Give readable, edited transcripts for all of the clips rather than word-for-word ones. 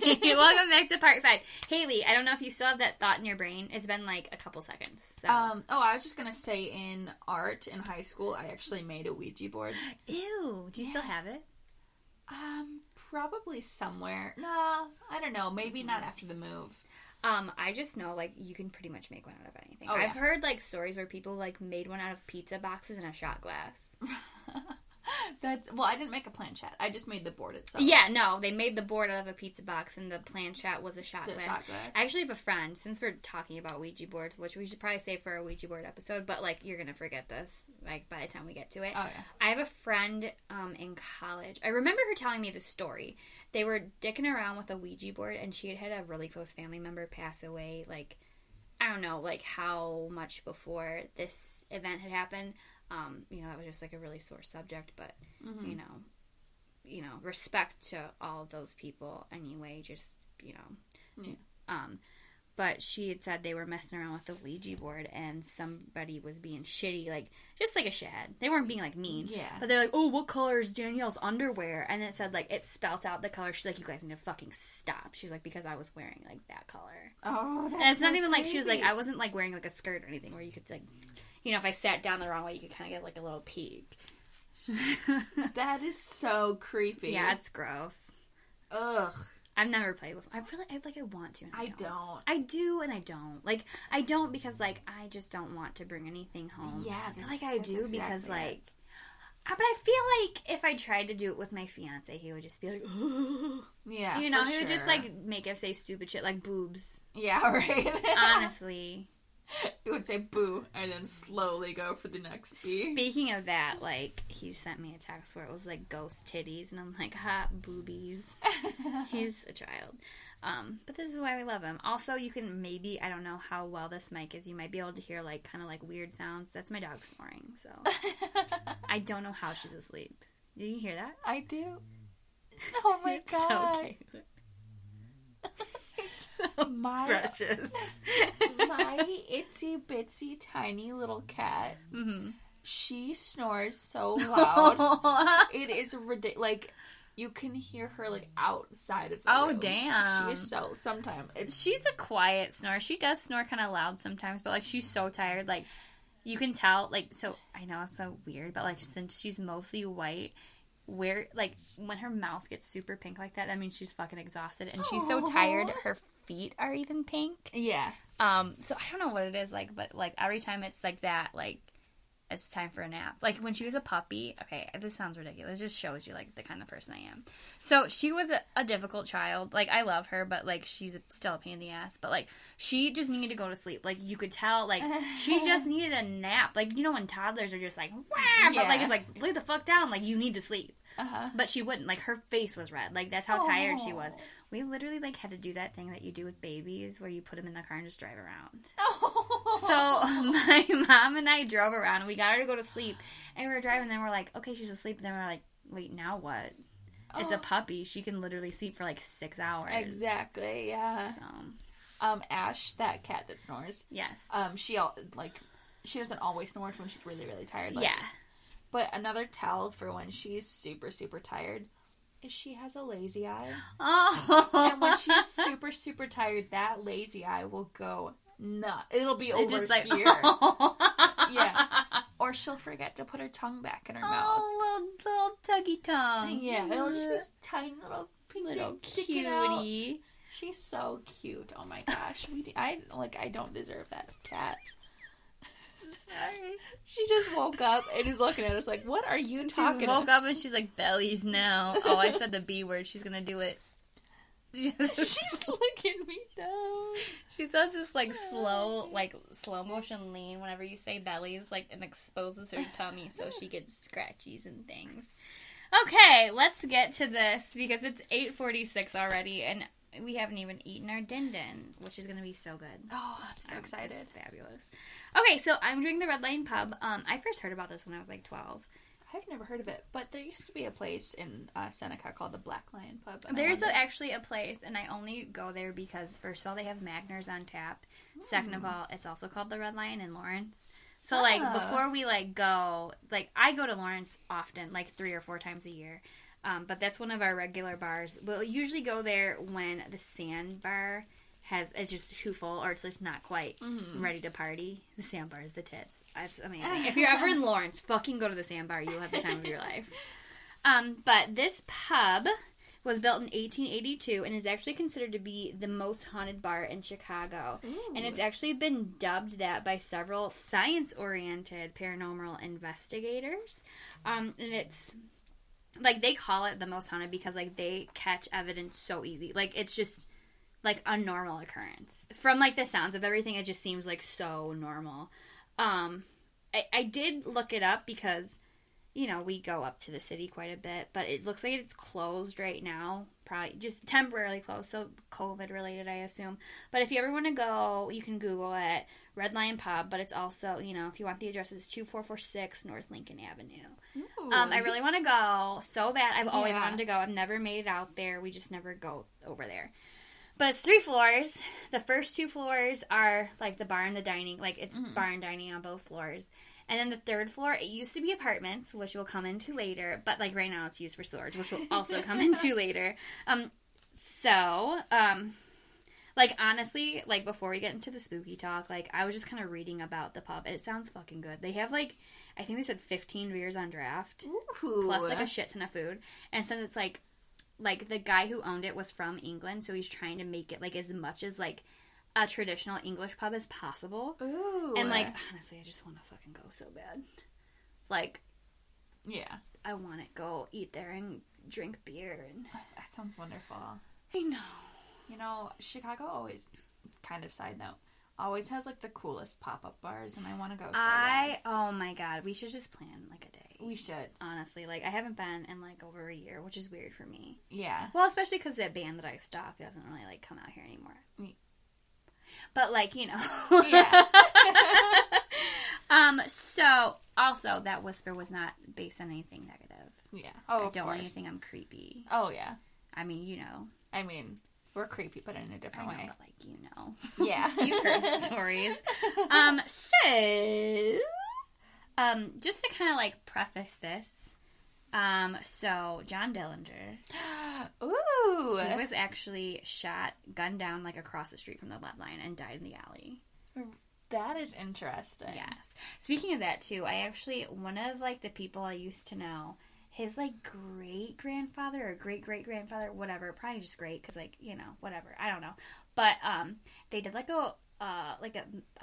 Welcome back to part 5. Haley, I don't know if you still have that thought in your brain. It's been like a couple seconds. So. I was just going to say in art in high school, I actually made a Ouija board. Ew. Do you still have it? Probably somewhere. No, I don't know. Maybe not after the move. I just know, like, you can pretty much make one out of anything. I've heard, like, stories where people, like, made one out of pizza boxes and a shot glass. Well, I didn't make a planchette. I just made the board itself. Yeah, no, they made the board out of a pizza box, and the planchette was a shot glass. I actually have a friend, since we're talking about Ouija boards, which we should probably save for a Ouija board episode, but, like, you're gonna forget this, like, by the time we get to it. Oh, yeah. I have a friend, in college. I remember her telling me this story. They were dicking around with a Ouija board, and she had a really close family member pass away, like, I don't know, like, how much before this event had happened. That was just, like, a really sore subject, but, you know, respect to all of those people anyway, just, Yeah. But she had said they were messing around with the Ouija board, and somebody was being shitty, like, just like a shithead. They weren't being, like, mean. Yeah. But they're like, oh, what color is Danielle's underwear? And it said, like, it spelt out the color. She's like, you guys need to fucking stop. She's like, because I was wearing, like, that color. Oh, that's And it's not so even, crazy. like, she was like, I wasn't, like, wearing, like, a skirt or anything where you could, like... if I sat down the wrong way, you could kind of get, like, a little peek. That is so creepy. Yeah, it's gross. Ugh. I've never played with... I want to, and I don't. I do, and I don't. Like, I don't because, like, I just don't want to bring anything home. Yeah, I feel like I do exactly because, it. like... But I feel like if I tried to do it with my fiance, he would just be like, ugh. Yeah, he would just, like, make us say stupid shit, like boobs. Yeah, right. Honestly. He would say boo, and then slowly go for the next B. Speaking of that, like, he sent me a text where it was, like, ghost titties, and I'm like, hot boobies. He's a child. But this is why we love him. Also, you can maybe, I don't know how well this mic is, you might be able to hear, like, kind of, like, weird sounds. That's my dog snoring, so. I don't know how she's asleep. Did you hear that? I do. Oh my god. So cute. My precious. My itsy bitsy tiny little cat. Mm-hmm. She snores so loud. It is ridiculous. Like, you can hear her, like, outside of the room. Damn. She is so, sometimes. She's a quiet snorer. She does snore kind of loud sometimes, but, like, she's so tired. Like, you can tell, like, so, I know it's so weird, but, like, since she's mostly white, when her mouth gets super pink like that means she's fucking exhausted, and she's so tired, her feet are even pink. Yeah. So I don't know what it is, like, but, like, every time it's like that, like, it's time for a nap. Like, when she was a puppy, okay, this sounds ridiculous. It just shows you, like, the kind of person I am. So, she was a difficult child. Like, I love her, but, like, she's still a pain in the ass. But, like, she just needed to go to sleep. Like, you could tell, like, she just needed a nap. Like, when toddlers are just like, wah! But, like, it's like, lay the fuck down. Like, you need to sleep. Uh-huh. But she wouldn't. Like, her face was red. Like, that's how tired she was. We literally, like, had to do that thing that you do with babies where you put them in the car and just drive around. So, my mom and I drove around, and we got her to go to sleep, and we were driving, and then we're like, okay, she's asleep, and then we're like, wait, now what? It's a puppy. She can literally sleep for, like, 6 hours. Exactly, yeah. So. Ash, that cat that snores. Yes. She doesn't always snore when she's really, really tired. Like, yeah. But another tell for when she's super, super tired is she has a lazy eye. Oh. And when she's super, super tired, that lazy eye will go nuts. It'll be over just like, here. Oh. Yeah. Or she'll forget to put her tongue back in her mouth. Oh, little tuggy tongue. Yeah, it'll just be this tiny little pink little sticking out. cutie. She's so cute. Oh my gosh. I don't deserve that cat. Sorry. She just woke up and is looking at us like, what are you talking She woke up and she's like, bellies now. Oh, I said the B word. She's going to do it. She's looking me down. She does this, like, slow motion lean whenever you say bellies, like, and exposes her tummy so she gets scratchies and things. Okay, let's get to this because it's 8:46 already and we haven't even eaten our din-din, which is going to be so good. Oh, I'm so excited. It's fabulous. Okay, so I'm doing the Red Line Pub. I first heard about this when I was, like, 12. I've never heard of it, but there used to be a place in Seneca called the Black Lion Pub. There's actually a place, and I only go there because, first of all, they have Magners on tap. Second of all, it's also called the Red Lion in Lawrence. So, like, before we, like, go, like, I go to Lawrence often, like, 3 or 4 times a year. But that's one of our regular bars. We'll usually go there when the Sandbar is just too full, or it's just not quite ready to party. The Sandbar is the tits. It's amazing. If you're ever in Lawrence, fucking go to the Sandbar. You'll have the time of your life. But this pub was built in 1882 and is actually considered to be the most haunted bar in Chicago. Ooh. And it's actually been dubbed that by several science-oriented paranormal investigators. And it's, like, they call it the most haunted because, like, they catch evidence so easy. Like, it's just, like, a normal occurrence. From, like, the sounds of everything, it just seems, like, so normal. I did look it up because, you know, we go up to the city quite a bit, but it looks like it's closed right now. Probably just temporarily closed, so COVID related, I assume. But if you ever want to go, you can Google it, Red Lion Pub, but it's also, you know, if you want the address, it's 2446 North Lincoln Avenue. I really want to go so bad. I've always wanted to go. I've never made it out there. We just never go over there. But it's 3 floors. The first 2 floors are, like, the bar and the dining. Like, it's bar and dining on both floors. And then the 3rd floor, it used to be apartments, which we'll come into later. But, like, right now it's used for storage, which we'll also come into later. Like, honestly, like, before we get into the spooky talk, like, I was just kind of reading about the pub. And it sounds fucking good. They have, like, I think they said 15 beers on draft. Ooh. Plus, like, a shit ton of food. And since it's, like, the guy who owned it was from England, so he's trying to make it, like, as much as, like, a traditional English pub as possible. Ooh. And, like, honestly, I just want to fucking go so bad. Like, yeah. I want to go eat there and drink beer. And that sounds wonderful. I know. You know, Chicago always, kind of side note, always has, like, the coolest pop-up bars, and I want to go so bad. Oh my god, we should just plan, like, a day. We should. Honestly, like, I haven't been in, like, over a year, which is weird for me. Yeah. Well, especially because that band that I stalk doesn't really, like, come out here anymore. But, like, you know. Yeah. So, also, that whisper was not based on anything negative. Yeah. Oh, I don't want you to think I'm creepy. Oh, yeah. I mean, you know. I mean, we're creepy, but in a different way. But, like, you know. Yeah. You've heard stories. Just to kind of, like, preface this. So, John Dillinger. Ooh! He was actually gunned down, like, across the street from the lead line and died in the alley. That is interesting. Yes. Speaking of that, too, one of, like, the people I used to know, his, like, great-grandfather or great-great-grandfather, whatever, probably just great, because, like, you know, whatever, I don't know. But, they did, like, a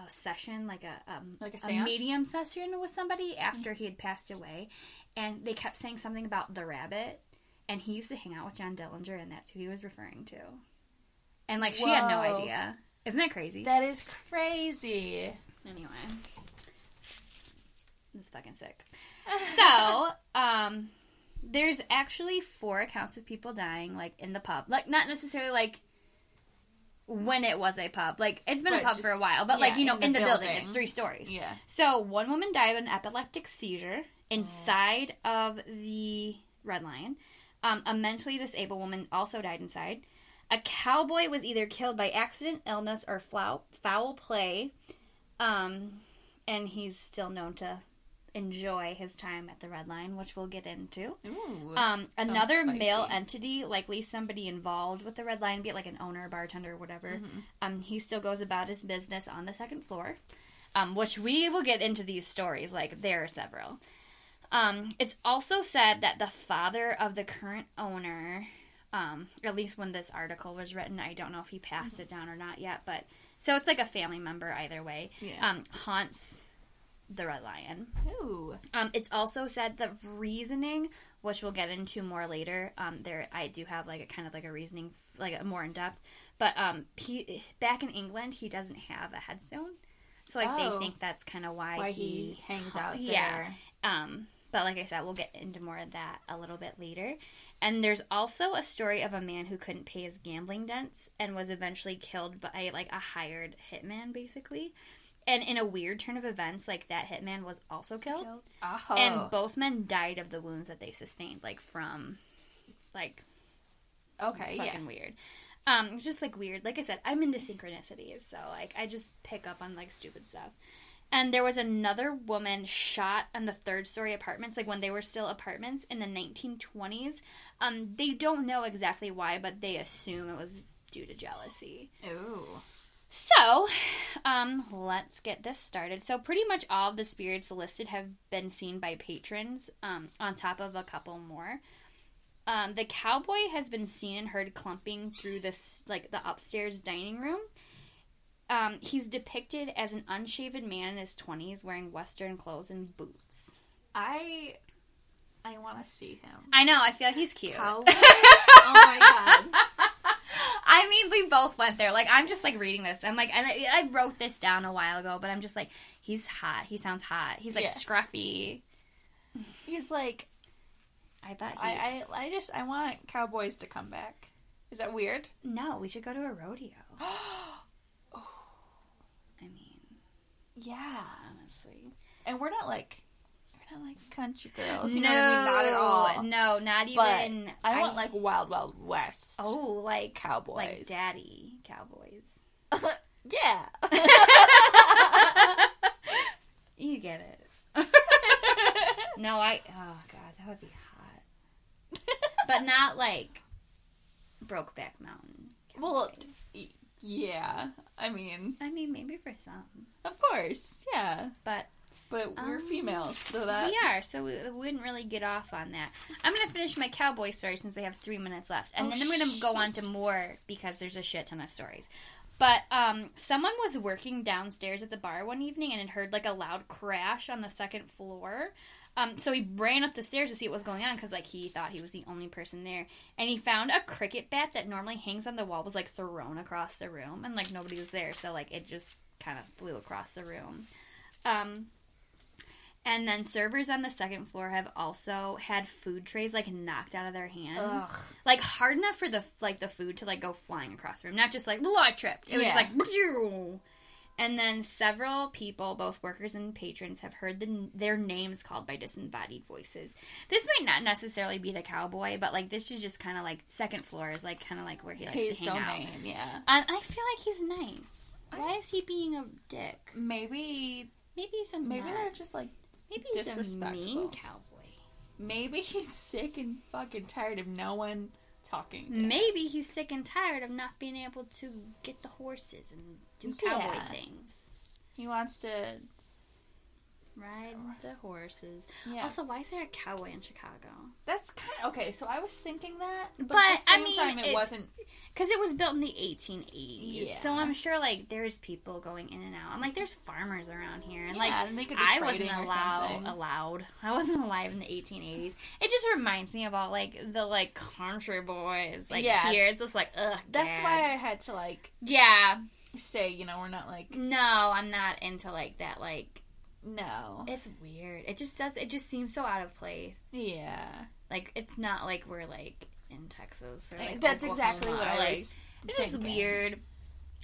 session, like a medium session with somebody after he had passed away, and they kept saying something about the rabbit, and he used to hang out with John Dillinger, and that's who he was referring to. And, like, she had no idea. Isn't that crazy? That is crazy. Anyway. This is fucking sick. So, there's actually 4 accounts of people dying, like, in the pub. Like, not necessarily, like, when it was a pub. Like, it's been a pub for a while, but, like, you know, in the building. It's 3 stories. Yeah. So, one woman died of an epileptic seizure inside of the Red Lion. A mentally disabled woman also died inside. A cowboy was either killed by accident, illness, or foul play. And he's still known to enjoy his time at the Red Line, which we'll get into. Ooh, another male entity, likely somebody involved with the Red Line, be it like an owner, bartender, or whatever, he still goes about his business on the 2nd floor, which we will get into these stories. Like, there are several. It's also said that the father of the current owner, at least when this article was written, I don't know if he passed it down or not yet, but so it's like a family member either way, haunts the Red Lion. Ooh. It's also said the reasoning, which we'll get into more later, I do have like a kind of like a reasoning, like a more in depth, but back in England, he doesn't have a headstone, so like they think that's kind of why he hangs out there. Yeah. But like I said, we'll get into more of that a little bit later. And there's also a story of a man who couldn't pay his gambling debts and was eventually killed by like a hired hitman, basically. And in a weird turn of events, like that hitman was also killed. Oh. And both men died of the wounds that they sustained, like from, like, fucking weird. It's just like weird. Like I said, I'm into synchronicities, so like I just pick up on like stupid stuff. And there was another woman shot on the 3rd story apartments, like when they were still apartments in the 1920s. They don't know exactly why, but they assume it was due to jealousy. Ooh. So, let's get this started. So, pretty much all of the spirits listed have been seen by patrons, on top of a couple more. The cowboy has been seen and heard clumping through this, like, the upstairs dining room. He's depicted as an unshaven man in his 20s wearing Western clothes and boots. I want to see him. I know, I feel like he's cute. Cowboy? Oh my god. I mean, we both went there. Like, I'm just, like, reading this. I'm like, and I wrote this down a while ago, but I'm just like, he's hot. He sounds hot. He's, like, scruffy. He's, like... I bet I want cowboys to come back. Is that weird? No, we should go to a rodeo. I mean... Yeah. Honestly. And we're not like country girls. You no, know what I mean? Not at all. No, not even. But I want like Wild Wild West. Oh, like cowboys, like daddy cowboys. Yeah. You get it. No, oh god, that would be hot. But not like Brokeback Mountain cowboys. Well, yeah. I mean, maybe for some. Of course, yeah. But we're females, so that... We are, so we wouldn't really get off on that. I'm going to finish my cowboy story since I have 3 minutes left. And then I'm going to go on to more because there's a shit ton of stories. But someone was working downstairs at the bar one evening and had heard like a loud crash on the second floor. So he ran up the stairs to see what was going on because like he thought he was the only person there. And he found a cricket bat that normally hangs on the wall was like thrown across the room. And like nobody was there, so like it just kind of flew across the room. And then servers on the second floor have also had food trays, like, knocked out of their hands. Ugh. Like, hard enough for the food to, like, go flying across the room. Not just, like, the I tripped. It was just, like, Bajoo! And then several people, both workers and patrons, have heard their names called by disembodied voices. This might not necessarily be the cowboy, but, like, this is just kind of, like, second floor is, like, kind of, like, where he likes to hang out. Yeah. And I feel like he's nice. Why is he being a dick? Maybe they're just, like, maybe he's a mean cowboy. Maybe he's sick and fucking tired of no one talking to him. Maybe he's sick and tired of not being able to get the horses and do cowboy things. He wants to ride the horses. Yeah. Also, why is there a cowboy in Chicago? That's kind of... Okay, so I was thinking that, but at the same time it wasn't... Because it was built in the 1880s. Yeah. So I'm sure, like, there's people going in and out. And, like, there's farmers around here. And, and they could be I wasn't allowed. I wasn't alive in the 1880s. It just reminds me of all, like, the, like, country boys. Like, here, it's just like, ugh, That's why I had to, like... Yeah. Say, you know, we're not, like... No, I'm not into, like, that, like... No. It's weird. It just seems so out of place. Yeah. Like, it's not like we're, like, in Texas or, like, that's Oklahoma. exactly what I was It's just weird.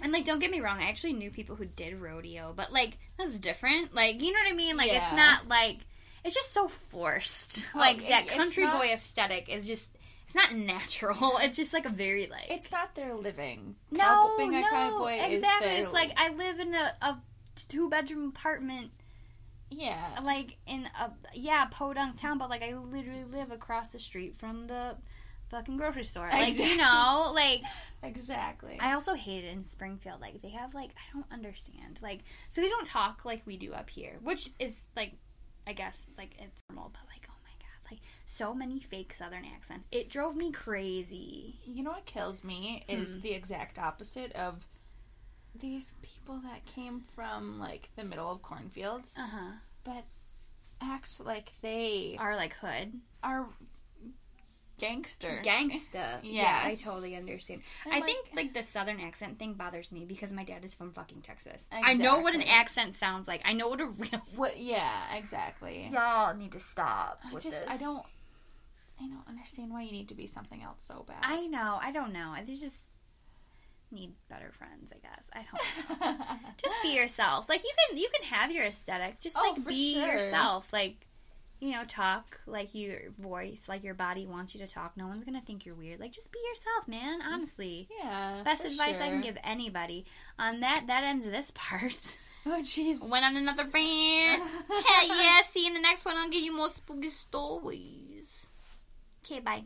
And, like, don't get me wrong, I actually knew people who did rodeo, but, like, that's different. Like, you know what I mean? Like, It's not, like... It's just so forced. Like, that country boy aesthetic is just... It's not natural. It's just, like, a very, like... It's not their living. Being a cowboy exactly. Is it's like, I live in a 2-bedroom apartment... Yeah. Like, in podunk town, but, like, I literally live across the street from the fucking grocery store. Like, you know, like... Exactly. I also hate it in Springfield. Like, they have, like, I don't understand. Like, so they don't talk like we do up here, which is, like, I guess, like, it's normal, but, like, oh my god, like, so many fake Southern accents. It drove me crazy. You know what kills me is the exact opposite of these people that came from, like, the middle of cornfields, but act like they... Are, like, hood. Are gangster. Yeah, I totally understand. I think, like, the Southern accent thing bothers me because my dad is from fucking Texas. Exactly. I know what an accent sounds like. I know what a real... Yeah, exactly. Y'all need to stop with this. I don't understand why you need to be something else so bad. I know. I don't know. They just... need better friends, I guess. I don't know. Just be yourself. Like, you can have your aesthetic. Just, like, be yourself. Like, you know, talk like your voice, like your body wants you to talk. No one's gonna think you're weird. Like, just be yourself, man. Honestly. Yeah. Best advice I can give anybody. On that ends this part. Oh, jeez. Went on another rant. Hell yeah. See you in the next one. I'll give you more spooky stories. Okay, bye.